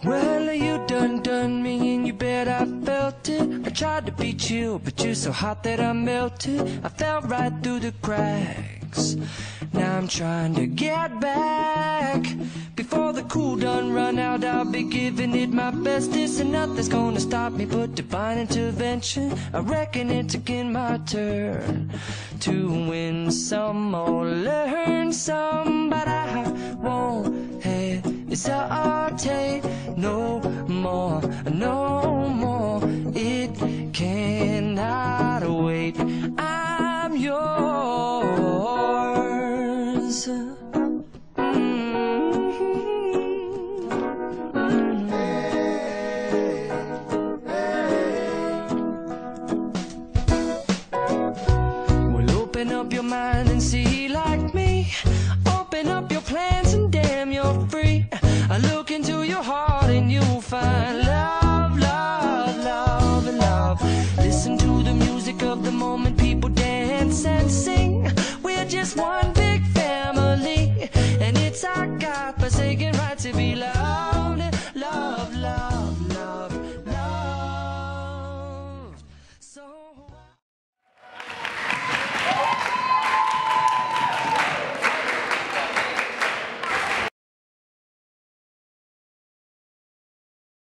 Well, you done me and you bet I felt it. I tried to beat you, but you're so hot that I melted. I fell right through the cracks. Now I'm trying to get back. Before the cool done run out, I'll be giving it my bestest, and nothing's gonna stop me but divine intervention. I reckon it's again my turn to win some or learn some, but I won't hesitate no more. No